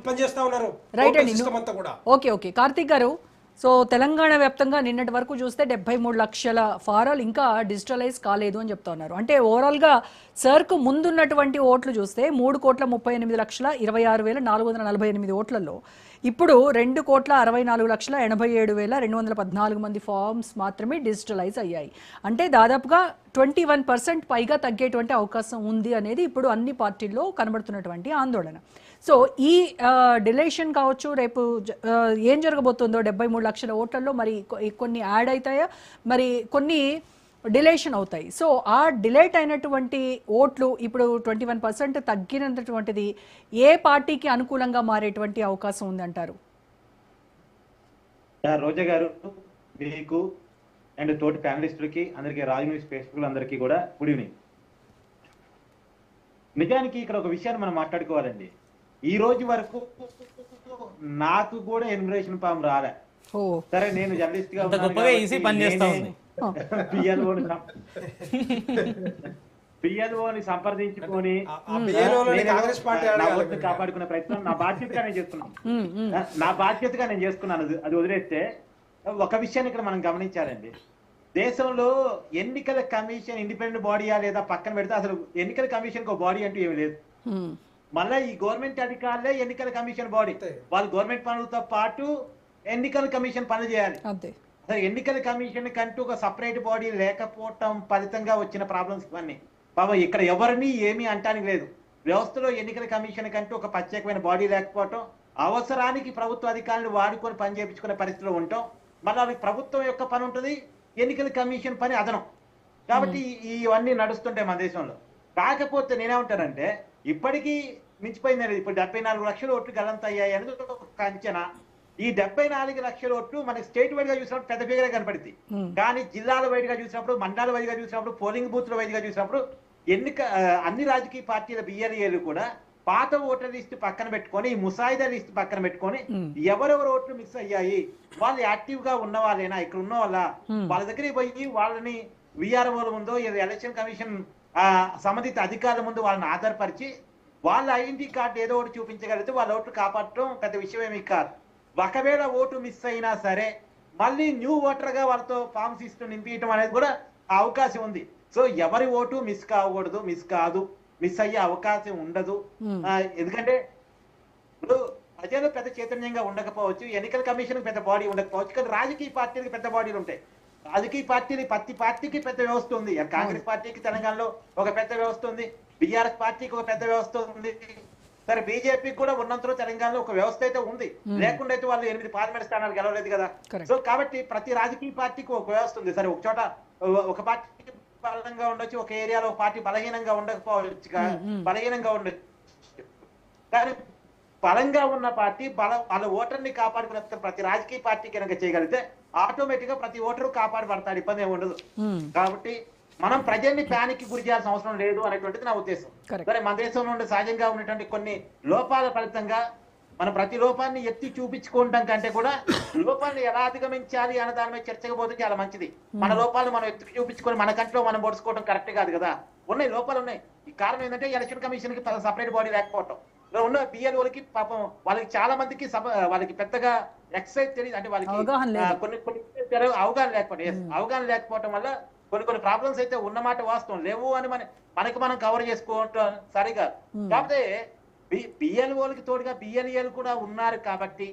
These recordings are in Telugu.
పనిచేస్తా ఉన్నారు రైట్ అండి. సిస్టమ్ అంతా కూడా. ఓకే ఓకే కార్తీక్ గారు, సో తెలంగాణ వ్యాప్తంగా నిన్నటి వరకు చూస్తే 73 లక్షల ఫారాలు ఇంకా డిజిటలైజ్ కాలేదు అని చెప్తా ఉన్నారు. అంటే ఓవరాల్గా సర్కు ముందున్నటువంటి ఓట్లు చూస్తే 3,38,26,448 ఓట్లలో ఇప్పుడు 2,64,87,214 మంది ఫామ్స్ మాత్రమే డిజిటలైజ్ అయ్యాయి. అంటే దాదాపుగా 21% పైగా తగ్గేటువంటి అవకాశం ఉంది అనేది ఇప్పుడు అన్ని పార్టీల్లో కనబడుతున్నటువంటి ఆందోళన. సో ఈ డిలేషన్ కావచ్చు, రేపు ఏం జరగబోతుందో 73 లక్షల ఓట్లలో మరి కొన్ని యాడ్ అవుతాయా, మరి కొన్ని డిలేషన్ అవుతాయి. సో ఆ డిలేట్ అయినటువంటి ఓట్లు ఇప్పుడు 21% తగ్గినటువంటిది ఏ పార్టీకి అనుకూలంగా మారేటువంటి అవకాశం ఉందంటారు? రోజా గారు, మీకు అండ్ తోటి ప్యానలిస్టులకి అందరికీ, రాజు న్యూస్ ప్రేక్షకులు అందరికీ కూడా గుడ్ ఈవినింగ్. నిజానికి ఇక్కడ ఒక విషయాన్ని మనం మాట్లాడుకోవాలండి. ఈ రోజు వరకు నాకు కూడా ఎన్యుమరేషన్ ఫామ్ రాలే. సరే, నేను జర్నలిస్ట్ గా పిఎల్ఓని సంప్రదించుకొని నా ఓటును కాపాడుకునే ప్రయత్నం నా బాధ్యతగా నేను చేసుకున్నాను. అది వదిలేస్తే ఒక విషయాన్ని ఇక్కడ మనం గమనించాలండి. దేశంలో ఎన్నికల కమిషన్ ఇండిపెండెంట్ బాడీయా లేదా పక్కన పెడితే అసలు ఎన్నికల కమిషన్ ఒక బాడీ అంటూ ఏమి లేదు. మళ్ళీ ఈ గవర్నమెంట్ అధికారులే ఎన్నికల కమిషన్ బాడీ. వాళ్ళు గవర్నమెంట్ పనులతో పాటు ఎన్నికల కమిషన్ పనులు చేయాలి. అసలు ఎన్నికల కమిషన్ కంటూ ఒక సపరేట్ బాడీ లేకపోవటం ఫలితంగా వచ్చిన ప్రాబ్లమ్స్ ఇవన్నీ. బాబా ఇక్కడ ఎవరిని ఏమీ అంటానికి లేదు. వ్యవస్థలో ఎన్నికల కమిషన్ కంటూ ఒక ప్రత్యేకమైన బాడీ లేకపోవటం, అవసరానికి ప్రభుత్వ అధికారులు వాడుకొని పని చేయించుకునే పరిస్థితిలో ఉంటాం. మళ్ళీ ప్రభుత్వం యొక్క పని ఉంటుంది, ఎన్నికల కమిషన్ పని అదనం. కాబట్టి ఇవన్నీ నడుస్తుంటాయి మన దేశంలో. కాకపోతే నేనేమంటానంటే, ఇప్పటికీ మించిపోయింది. ఇప్పుడు 74 లక్షల ఓట్లు గలంత అయ్యాయి అనేది ఒక అంచనా. ఈ 74 లక్షల ఓట్లు మనకి స్టేట్ వైడ్ గా చూసినప్పుడు పెద్ద ఫిగరే కనపడింది. కానీ జిల్లాల వైడ్ గా చూసినప్పుడు, మండలాల వైడ్ గా చూసినప్పుడు, పోలింగ్ బూత్ల వైడ్ గా చూసినప్పుడు అన్ని రాజకీయ పార్టీల బిఎల్ఏలు కూడా పాత ఓటర్ లిస్ట్ పక్కన పెట్టుకొని, ముసాయిదా లిస్ట్ పక్కన పెట్టుకొని ఎవరెవరు ఓట్లు మిస్ అయ్యాయి, వాళ్ళు యాక్టివ్ గా ఉన్న వాళ్ళేనా, ఇక్కడ ఉన్న వాళ్ళ దగ్గరికి పోయి వాళ్ళని విఆర్ఓల ముందో ఎలక్షన్ కమిషన్ సంబంధిత అధికారుల ముందు వాళ్ళని ఆధారపరిచి వాళ్ళ ఐడెంటిటీ కార్డు ఏదో ఒకటి చూపించగలిగితే వాళ్ళ ఓట్లు కాపాడటం పెద్ద విషయం ఏమీ కాదు. ఒకవేళ ఓటు మిస్ అయినా సరే మళ్ళీ న్యూ ఓటర్ గా వాళ్ళతో ఫామ్ సిస్టమ్ నింపించడం అనేది కూడా అవకాశం ఉంది. సో ఎవరి ఓటు మిస్ కాకూడదు, మిస్ అయ్యే అవకాశం ఉండదు. ఎందుకంటే ఇప్పుడు ప్రజలు పెద్ద చైతన్యంగా ఉండకపోవచ్చు, ఎన్నికల కమిషన్ పెద్ద బాడీ ఉండకపోవచ్చు, కానీ రాజకీయ పార్టీలకు పెద్ద బాడీలు ఉంటాయి. రాజకీయ పార్టీలు ప్రతి పార్టీకి పెద్ద వ్యవస్థ ఉంది. కాంగ్రెస్ పార్టీకి తెలంగాణలో ఒక పెద్ద వ్యవస్థ ఉంది, బీఆర్ఎస్ పార్టీకి ఒక పెద్ద వ్యవస్థ ఉంది. సరే, బీజేపీకి కూడా ఉన్నంతలో తెలంగాణలో ఒక వ్యవస్థ అయితే ఉంది. లేకుండా అయితే వాళ్ళు 8 పార్లమెంట్ స్థానాలు గెలవలేదు కదా. సో కాబట్టి ప్రతి రాజకీయ పార్టీకి ఒక వ్యవస్థ ఉంది. సరే, ఒక చోట ఒక పార్టీ బలంగా ఉండొచ్చు, ఒక ఏరియాలో ఒక పార్టీ బలహీనంగా ఉండకపోవచ్చు, కానీ బలంగా ఉన్న పార్టీ వాళ్ళ ఓటర్ని కాపాడుకునే ప్రతి రాజకీయ పార్టీ కనుక చేయగలిగితే ఆటోమేటిక్ గా ప్రతి ఓటరు కాపాడబడతాడు, ఇబ్బంది ఏమి ఉండదు. కాబట్టి మనం ప్రజల్ని ప్యానిక్ గురి చేయాల్సిన అవసరం లేదు అనేటువంటిది నా ఉద్దేశం. సరే, మన దేశంలో ఉండే సహజంగా ఉన్నటువంటి కొన్ని లోపాల ఫలితంగా మనం ప్రతి లోపాన్ని ఎత్తి చూపించుకోవడం కంటే కూడా లోపాన్ని ఎలా అధిగమించాలి అన్న దాని మీద చర్చకు పోతే చాలా మంచిది. మన లోపాలను మనం ఎత్తి చూపించుకొని మన కంట్లో మనం పొడుచుకోవడం కరెక్ట్ కాదు కదా. ఉన్నాయి, లోపాలు ఉన్నాయి. ఈ కారణం ఏంటంటే ఎలక్షన్ కమిషన్ కి సపరేట్ బాడీ లేకపోవటం, ఉన్న బిఎల్ఓలకి పాపం వాళ్ళకి చాలా మందికి వాళ్ళకి పెద్దగా ఎక్సైజ్ తెలియదు. అంటే వాళ్ళకి కొన్ని అవగాహన లేకపోవటం వల్ల కొన్ని ప్రాబ్లమ్స్ అయితే ఉన్నమాట వాస్తవం, లేవు అని మనం కవర్ చేసుకోవటం సరిగా. కాకపోతే బిఎల్ఓలకి తోడుగా బిఎల్ఏలు కూడా ఉన్నారు కాబట్టి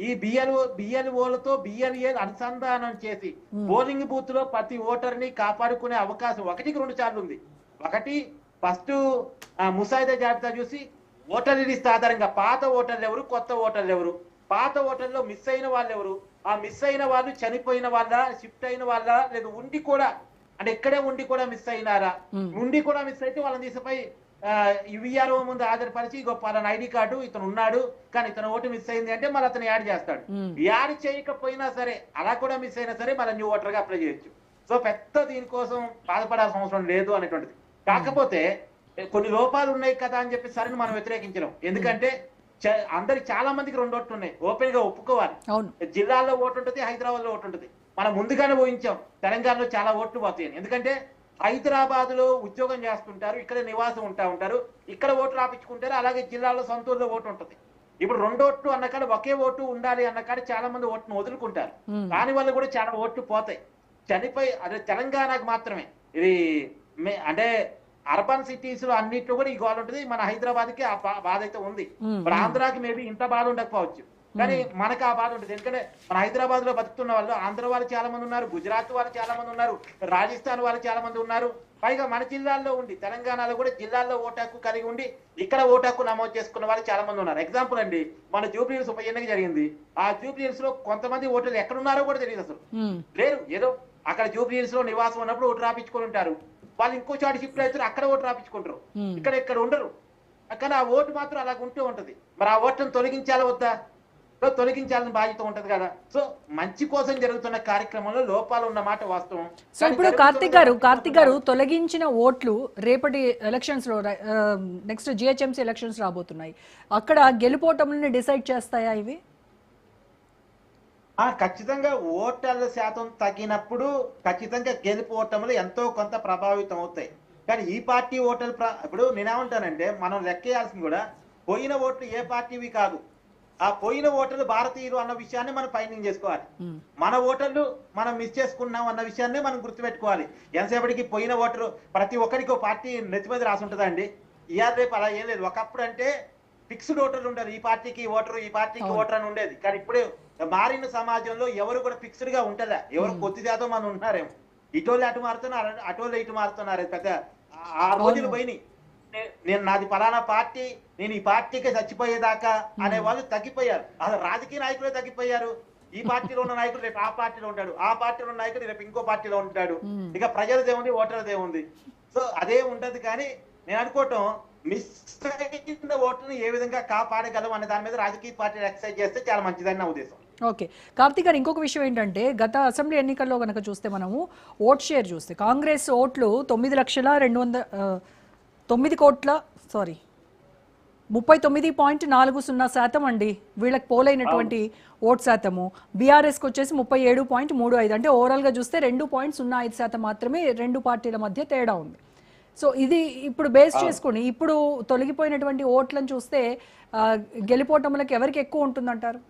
ఈ బిఎల్ఓలతో బిఎల్ఏలు అనుసంధానం చేసి పోలింగ్ బూత్ లో ప్రతి ఓటర్ని కాపాడుకునే అవకాశం 1-2 సార్లు ఉంది. ఒకటి, ఫస్ట్ ముసాయిదా జాబితా చూసి ఓటర్ లిస్ట్ ఆధారంగా పాత ఓటర్లు ఎవరు, కొత్త ఓటర్లు ఎవరు, పాత ఓటర్లో మిస్ అయిన వాళ్ళు ఎవరు, ఆ మిస్ అయిన వాళ్ళు చనిపోయిన వాళ్ళ, షిఫ్ట్ అయిన వాళ్ళ, లేదు ఉండి కూడా అంటే ఇక్కడే ఉండి కూడా మిస్ అయినారా, ఉండి కూడా మిస్ అయితే వాళ్ళని తీసిపై విఆర్ఓ ముందు ఆధారపరిచి పలానా ఐడి కార్డు ఇతను ఉన్నాడు కానీ ఇతను ఓటు మిస్ అయింది అంటే మళ్ళీ అతను యాడ్ చేస్తాడు. యాడ్ చేయకపోయినా సరే, అలా కూడా మిస్ అయినా సరే మళ్ళీ న్యూ ఓటర్ గా అప్లై చేయొచ్చు. సో పెద్ద దీనికోసం బాధపడాల్సిన అవసరం లేదు అనేటువంటిది. కాకపోతే కొన్ని లోపాలు ఉన్నాయి కదా అని చెప్పి సరే మనం వ్యతిరేకించలేం. ఎందుకంటే అందరికి చాలా మందికి 2 ఓట్లు ఉన్నాయి, ఓపెన్ గా ఒప్పుకోవాలి. జిల్లాల్లో ఓటు ఉంటుంది, హైదరాబాద్ లో ఓటు ఉంటుంది. మనం ముందుగానే ఊహించాం తెలంగాణలో చాలా ఓట్లు పోతాయని. ఎందుకంటే హైదరాబాద్ లో ఉద్యోగం చేస్తుంటారు, ఇక్కడ నివాసం ఉంటారు, ఇక్కడ ఓట్లు రాపించుకుంటారు, అలాగే జిల్లాలో సొంతూరులో ఓటు ఉంటుంది. ఇప్పుడు 2 ఓట్లు అన్న కాడ ఒకే ఓటు ఉండాలి అన్న కాడ చాలా మంది ఓటును వదులుకుంటారు. దాని వల్ల కూడా చాలా ఓట్లు పోతాయి. చనిపోయి అదే తెలంగాణకు మాత్రమే ఇది అంటే అర్బన్ సిటీస్ లో అన్నిట్లో కూడా ఈ గోల ఉంటుంది. మన హైదరాబాద్ కి ఆ బాధ అయితే ఉంది. ఇప్పుడు ఆంధ్రాకి మేబీ ఇంత బాధ ఉండకపోవచ్చు, కానీ మనకు ఆ బాధ ఉంటుంది. ఎందుకంటే మన హైదరాబాద్ లో బతుకుతున్న వాళ్ళు ఆంధ్ర వాళ్ళు చాలా మంది ఉన్నారు, గుజరాత్ వాళ్ళు చాలా మంది ఉన్నారు, రాజస్థాన్ వాళ్ళు చాలా మంది ఉన్నారు. పైగా మన జిల్లాల్లో ఉండి తెలంగాణలో కూడా జిల్లాల్లో ఓటాకు కలిగి ఉండి ఇక్కడ ఓటాకు నమోదు చేసుకున్న వాళ్ళు చాలా మంది ఉన్నారు. ఎగ్జాంపుల్ అండి, మన జూబ్లీహిల్స్ ఉప ఎన్నిక జరిగింది. ఆ జూబ్లీహిల్స్ లో కొంతమంది ఓటర్లు ఎక్కడున్నారో కూడా తెలియదు, అసలు లేరు. ఏదో అక్కడ జూబ్లీహిల్స్ లో నివాసం ఉన్నప్పుడు ఓటు రాపించుకొని ఉంటారు. వాళ్ళు ఇంకో చోట షిఫ్ట్ అవుతారు, అక్కడ ఓటు రాపించుకుంటారు, ఇక్కడ ఉండరు. కానీ ఆ ఓటు మాత్రం అలాగ ఉంటూ ఉంటది. మరి ఆ ఓటును తొలగించాలా వద్దా? తొలగించాలని బాధ్యత ఉంటది కదా. సో మంచి కోసం జరుగుతున్న కార్యక్రమంలో లోపాలు ఉన్న మాట వాస్తవం. సో ఇప్పుడు కార్తిక్ గారు తొలగించిన ఓట్లు రేపటి ఎలక్షన్స్ లో, నెక్స్ట్ జిహెచ్ఎంసీ ఎలక్షన్స్ రాబోతున్నాయి, అక్కడ గెలుపోటములను డిసైడ్ చేస్తాయా ఇవి? ఖచ్చితంగా ఓటర్ల శాతం తగ్గినప్పుడు ఖచ్చితంగా గెలుపు ఓటములు ఎంతో కొంత ప్రభావితం అవుతాయి. కానీ ఈ పార్టీ ఓటర్లు ఇప్పుడు నేనేమంటానంటే, మనం లెక్కేయాల్సింది కూడా పోయిన ఓట్లు ఏ పార్టీవి కాదు, ఆ పోయిన ఓటర్లు భారతీయులు అన్న విషయాన్ని మనం ఫైండింగ్ చేసుకోవాలి. మన ఓటర్లు మనం మిస్ చేసుకున్నాం అన్న విషయాన్ని మనం గుర్తుపెట్టుకోవాలి. ఎంతసేపటికి పోయిన ఓటరు ప్రతి ఒక్కరికి పార్టీ నెత్తి మీద రాసి ఉంటుందా అండి? ఇవాళ రేపు అలా ఏం లేదు. ఒకప్పుడు అంటే ఫిక్స్డ్ ఓటర్లు ఉండరు, ఈ పార్టీకి ఓటరు ఈ పార్టీకి ఓటర్ అని ఉండేది. కానీ ఇప్పుడు మారిన సమాజంలో ఎవరు కూడా ఫిక్స్డ్ గా ఉంటుందా? ఎవరు కొద్ది శాతం మనం ఉంటున్నారేమో, ఇటోళ్ళు అటు మారుతున్నారు, అటోళ్ళు ఇటు మారుతున్నారు. పెద్ద ఆ రోజులు పోయినాయి. నేను నాది పలానా పార్టీ, నేను ఈ పార్టీకి చచ్చిపోయేదాకా అనే వాళ్ళు తగ్గిపోయారు. అసలు రాజకీయ నాయకులే తగ్గిపోయారు. ఈ పార్టీలో ఉన్న నాయకుడు రేపు ఆ పార్టీలో ఉంటాడు, ఆ పార్టీలో ఉన్న నాయకుడు రేపు ఇంకో పార్టీలో ఉంటాడు. ఇక ప్రజలదేముంది, ఓటర్దేముంది. సో అదే ఉంటది. కానీ నేను అనుకోవటం మిస్ అయిన ఓట్లను ఏ విధంగా కాపాడగలం అనే దాని మీద రాజకీయ పార్టీలు ఎక్సర్సైజ్ చేస్తే చాలా మంచిదని నా ఉద్దేశం. ఓకే కార్తీక్ గారు, ఇంకొక విషయం ఏంటంటే, గత అసెంబ్లీ ఎన్నికల్లో కనుక చూస్తే మనము ఓట్ షేర్ చూస్తే కాంగ్రెస్ ఓట్లు 39.40% అండి వీళ్ళకి పోలైనటువంటి ఓట్ శాతము. బీఆర్ఎస్కి వచ్చేసి 37.35, అంటే ఓవరాల్గా చూస్తే 2.05% మాత్రమే రెండు పార్టీల మధ్య తేడా ఉంది. సో ఇది ఇప్పుడు బేస్ చేసుకుని ఇప్పుడు తొలగిపోయినటువంటి ఓట్లను చూస్తే గెలిపోవటములకు ఎవరికి ఎక్కువ ఉంటుందంటారు?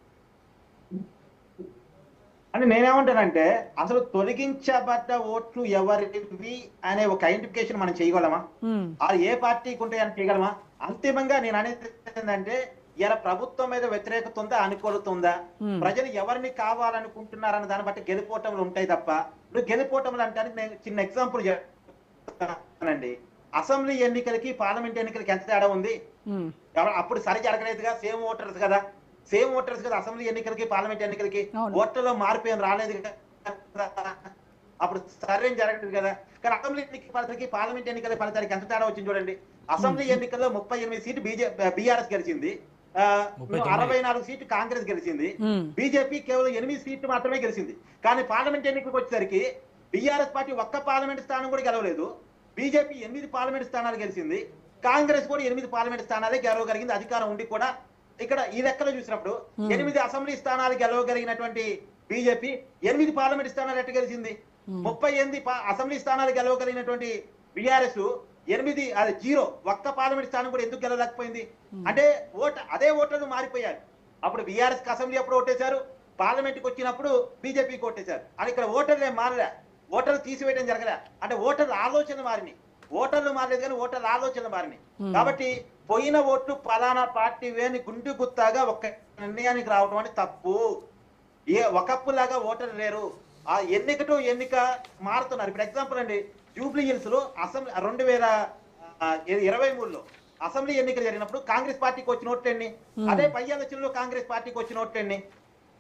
అంటే నేనేమంటానంటే, అసలు తొలగించబడ్డ ఓట్లు ఎవరివి అనే ఒక ఐడెంటిఫికేషన్ మనం చేయగలమా? అది ఏ పార్టీకి ఉంటాయని చేయగలమా? అంతిమంగా నేను అనేది ఏంటంటే, ఇలా ప్రభుత్వం మీద వ్యతిరేకత ఉందా, అనుకూలత ఉందా, ప్రజలు ఎవరిని కావాలనుకుంటున్నారన్న దాన్ని బట్టి గెలిపోవటంలు ఉంటాయి తప్ప, ఇప్పుడు గెలిపోవటంలు అంటే నేను చిన్న ఎగ్జాంపుల్ చెప్తానండి. అసెంబ్లీ ఎన్నికలకి పార్లమెంట్ ఎన్నికలకి ఎంత తేడా ఉంది? అప్పుడు సరి జరగలేదుగా, సేమ్ ఓటర్స్ కదా, అసెంబ్లీ ఎన్నికలకి పార్లమెంట్ ఎన్నికలకి ఓట్లలో మార్పు ఏం రాలేదు కదా, అప్పుడు సరైన జరగలేదు కదా. కానీ అసెంబ్లీ ఎన్నికలకి పార్లమెంట్ ఎన్నికల ఫలితానికి ఎంత తేడా వచ్చింది చూడండి. అసెంబ్లీ ఎన్నికల్లో 38 సీట్లు బీఆర్ఎస్ గెలిచింది, 64 సీట్లు కాంగ్రెస్ గెలిచింది, బీజేపీ కేవలం 8 సీట్లు మాత్రమే గెలిచింది. కానీ పార్లమెంట్ ఎన్నికలకు వచ్చేసరికి బీఆర్ఎస్ పార్టీ ఒక్క పార్లమెంట్ స్థానం కూడా గెలవలేదు, బీజేపీ 8 పార్లమెంట్ స్థానాలు గెలిచింది, కాంగ్రెస్ కూడా 8 పార్లమెంట్ స్థానాలే గెలవగలిగింది. అధికారం ఉండి కూడా ఇక్కడ ఈ లెక్కలో చూసినప్పుడు 8 అసెంబ్లీ స్థానాలు గెలవగలిగినటువంటి బీజేపీ 8 పార్లమెంట్ స్థానాలు ఎట్ట గెలిచింది? 38 అసెంబ్లీ స్థానాలు గెలవగలిగినటువంటి బీఆర్ఎస్ 8 అది 0, ఒక్క పార్లమెంట్ స్థానం కూడా ఎందుకు గెలవలేకపోయింది? అంటే అదే ఓటర్లు మారిపోయారు. అప్పుడు బీఆర్ఎస్ అసెంబ్లీ అప్పుడు ఓటేశారు, పార్లమెంట్ కి వచ్చినప్పుడు బీజేపీకి ఓటేశారు. అని ఇక్కడ ఓటర్లు ఏం మారలే, ఓటర్లు తీసివేయడం జరగలే. అంటే ఓటర్ల ఆలోచన మారినాయి, ఓటర్లు మారలేదు కానీ ఓటర్ల ఆలోచన మారినాయి. కాబట్టి పోయిన ఓట్లు పలానా పార్టీ వేని గుండు గుత్తాగా ఒక నిర్ణయానికి రావడం అని తప్పు. ఒకప్పులాగా ఓటర్లు లేరు, ఆ ఎన్నిక టు ఎన్నిక మారుతున్నారు. ఇప్పుడు ఎగ్జాంపుల్ అండి, జూబ్లీహిల్స్ లో అసెంబ్లీ 2023లో అసెంబ్లీ ఎన్నికలు జరిగినప్పుడు కాంగ్రెస్ పార్టీకి వచ్చిన ఓట్లు ఎన్ని? అదే పై ఎలక్షన్లో కాంగ్రెస్ పార్టీకి వచ్చిన ఓట్లు ఎన్ని?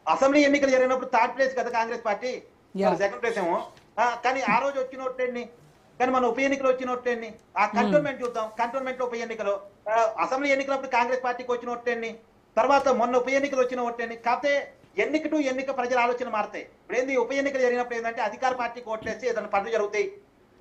అసెంబ్లీ ఎన్నికలు జరిగినప్పుడు 3rd ప్లేస్ కదా కాంగ్రెస్ పార్టీ, 2nd ప్లేస్ ఏమో. కానీ ఆ రోజు వచ్చిన ఓట్లు ఎన్ని? కానీ మన ఉప ఎన్నికలు వచ్చిన ఓట్లు ఎన్ని? ఆ కంటోన్మెంట్ చూద్దాం, కంటోన్మెంట్ లో ఉప ఎన్నికలో అసెంబ్లీ ఎన్నికలప్పుడు కాంగ్రెస్ పార్టీకి వచ్చిన ఓట్లు ఎన్ని? తర్వాత మొన్న ఉప ఎన్నికలు వచ్చిన ఓట్లు ఎన్ని? కాకపోతే ఎన్నిక టు ఎన్నిక ప్రజల ఆలోచన మారుతాయి. ఇప్పుడు ఏంది, ఉప ఎన్నికలు జరిగినప్పుడు ఏంటంటే అధికార పార్టీకి ఓట్లేస్తే ఏదైనా పనులు జరుగుతాయి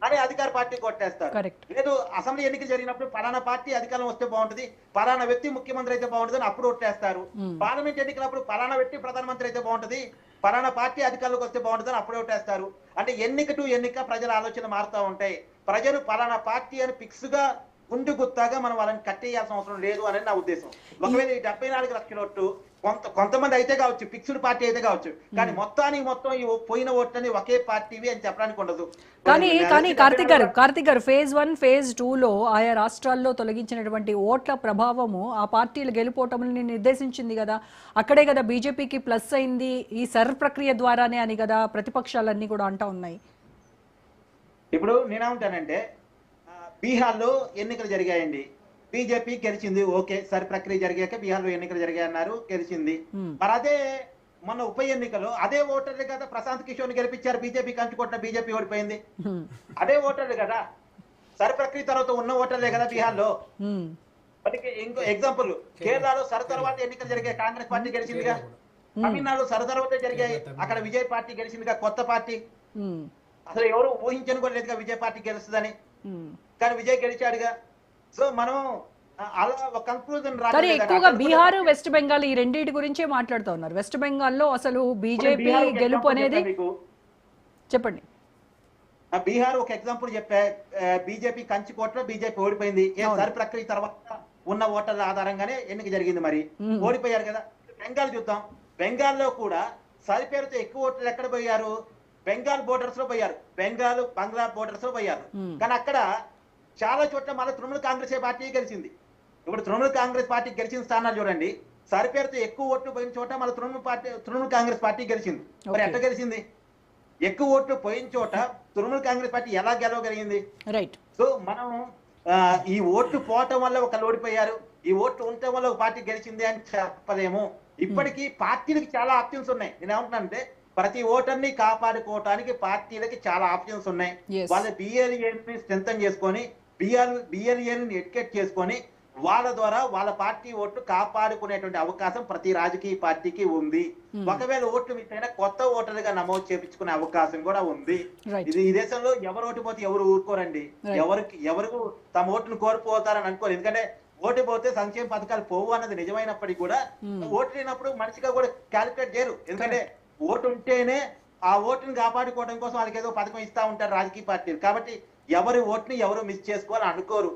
అని అధికార పార్టీకి ఓట్లేస్తారు. లేదు, అసెంబ్లీ ఎన్నికలు జరిగినప్పుడు పలానా పార్టీ అధికారం వస్తే బాగుంటుంది, పలానా వ్యక్తి ముఖ్యమంత్రి అయితే బాగుంటుంది అని అప్పుడు ఓట్లేస్తారు. పార్లమెంట్ ఎన్నికలప్పుడు పలానా వ్యక్తి ప్రధానమంత్రి అయితే బాగుంటుంది, పలానా పార్టీ అధికారంలోకి వస్తే బాగుంటుంది అని అప్పుడు ఓటేస్తారు. అంటే ఎన్నిక టు ఎన్నిక ప్రజల ఆలోచన మారుతూ ఉంటాయి. ప్రజలు పలానా పార్టీ అని ఫిక్స్ గా గుండు గుత్తాగా మనం వాళ్ళని కట్టేయాల్సిన అవసరం లేదు అనేది నా ఉద్దేశం. ఒకవేళ ఈ 74 లక్షల ఓట్లు కొంతమంది అయితే కావచ్చు, ఫిక్స్డ్ పార్టీ అయితే కావచ్చు, కానీ మొత్తానికి మొత్తం ఈ పోయిన ఓట్లని ఒకే పార్టీవి అని చెప్పడానికి ఉండదు. కానీ కార్తిక్ గారు ఫేజ్ 1 ఫేజ్ 2లో ఆయా రాష్ట్రాల్లో తొలగించినటువంటి ఓట్ల ప్రభావము ఆ పార్టీలు గెలుపోవటంని నిర్దేశించింది కదా, అక్కడే కదా బీజేపీకి ప్లస్ అయింది ఈ సర్ ప్రక్రియ ద్వారానే అని కదా ప్రతిపక్షాలన్నీ కూడా అంటా ఉన్నాయి. ఇప్పుడు నేనేమంటానంటే బీహార్లో ఎన్నికలు జరిగాయండి, బీజేపీ గెలిచింది, ఓకే, సరి ప్రక్రియ జరిగాక బీహార్లో ఎన్నికలు జరిగాయన్నారు, గెలిచింది. మరి అదే మొన్న ఉప ఎన్నికలో అదే ఓటర్లు కదా ప్రశాంత్ కిషోర్ గెలిపించారు, బీజేపీ కంచుకొట్టిన బీజేపీ ఓడిపోయింది. అదే ఓటర్లు కదా, సరి ప్రక్రియ తర్వాత ఉన్న ఓటర్లే కదా బీహార్లో. మనకి ఇంకో ఎగ్జాంపుల్, కేరళలో సర తర్వాత ఎన్నికలు జరిగాయి, కాంగ్రెస్ పార్టీ గెలిచిందిగా. తమిళనాడులో సర తర్వాతే జరిగాయి, అక్కడ విజయ్ పార్టీ గెలిచిందిగా, కొత్త పార్టీ. అసలు ఎవరు ఊహించను కూడా లేదుగా విజయ్ పార్టీ గెలుస్తుందని, కానీ విజయ్ గెలిచాడుగా. సో మనం అలా ఒక కన్క్లూజన్ కానీ ఎక్కువగా బీహార్ వెస్ట్ బెంగాల్ ఈ రెండింటి గురించే మాట్లాడుతూ ఉన్నారు. వెస్ట్ బెంగాల్లో అసలు బీజేపీ గెలుపు అనేది చెప్పండి. బీహార్ ఒక ఎగ్జాంపుల్ చెప్పా, బీజేపీ కంచుకోటలో బీజేపీ ఓడిపోయింది, సరి ప్రక్రియ తర్వాత ఉన్న ఓటర్ల ఆధారంగానే ఎన్నిక జరిగింది, మరి ఓడిపోయారు కదా. బెంగాల్ చూద్దాం, బెంగాల్లో కూడా సరి పేరుతో ఎక్కువ ఓట్లు ఎక్కడ పోయారు, బెంగాల్ బోర్డర్స్ లో పోయారు, బెంగాల్ బంగ్లా బోర్డర్స్ లో పోయారు. కానీ అక్కడ చాలా చోట్ల మళ్ళీ తృణమూల్ కాంగ్రెస్ పార్టీ గెలిచింది. ఇప్పుడు తృణమూల్ కాంగ్రెస్ పార్టీ గెలిచిన స్థానాలు చూడండి, సరి పేరుతో ఎక్కువ ఓట్లు పోయిన చోట మళ్ళీ తృణమూల్ కాంగ్రెస్ పార్టీ గెలిచింది. మరి ఎట్లా గెలిచింది? ఎక్కువ ఓట్లు పోయిన చోట తృణమూల్ కాంగ్రెస్ పార్టీ ఎలా గెలవగలిగింది? రైట్. సో మనం ఈ ఓట్లు పోవటం వల్ల ఒకళ్ళు ఓడిపోయారు, ఈ ఓట్లు ఉండటం వల్ల ఒక పార్టీ గెలిచింది అని చెప్పలేము. ఇప్పటికీ పార్టీలకి చాలా ఆప్షన్స్ ఉన్నాయి. నేను ఏమంటున్నానంటే ప్రతి ఓటర్ని కాపాడుకోవటానికి పార్టీలకి చాలా ఆప్షన్స్ ఉన్నాయి. వాళ్ళ బిఎల్ఏని స్ట్రెంథన్ చేసుకొని, బిఎల్ఏని ఎడ్యుకేట్ చేసుకొని వాళ్ళ ద్వారా వాళ్ళ పార్టీ ఓట్లు కాపాడుకునేటువంటి అవకాశం ప్రతి రాజకీయ పార్టీకి ఉంది. ఒకవేళ ఓట్లు మిస్ అయినా కొత్త ఓటర్లుగా నమోదు చేపించుకునే అవకాశం కూడా ఉంది. ఇది ఈ దేశంలో ఎవరు ఓటు పోతే ఎవరు ఊరుకోరండి, ఎవరు తమ ఓటును కోల్పోతారని అనుకోరు. ఎందుకంటే ఓటు పోతే సంక్షేమ పథకాలు పోవు అన్నది నిజమైనప్పటికీ కూడా ఓటు లేనప్పుడు మనిషిగా కూడా క్యాలిక్యులేట్ చేయరు. ఎందుకంటే ఓటు ఉంటేనే ఆ ఓటుని కాపాడుకోవడం కోసం వాళ్ళకి ఏదో పథకం ఇస్తా ఉంటారు రాజకీయ పార్టీలు. కాబట్టి ఎవరి ఓటుని ఎవరు మిస్ చేసుకోవాలని అనుకోరు.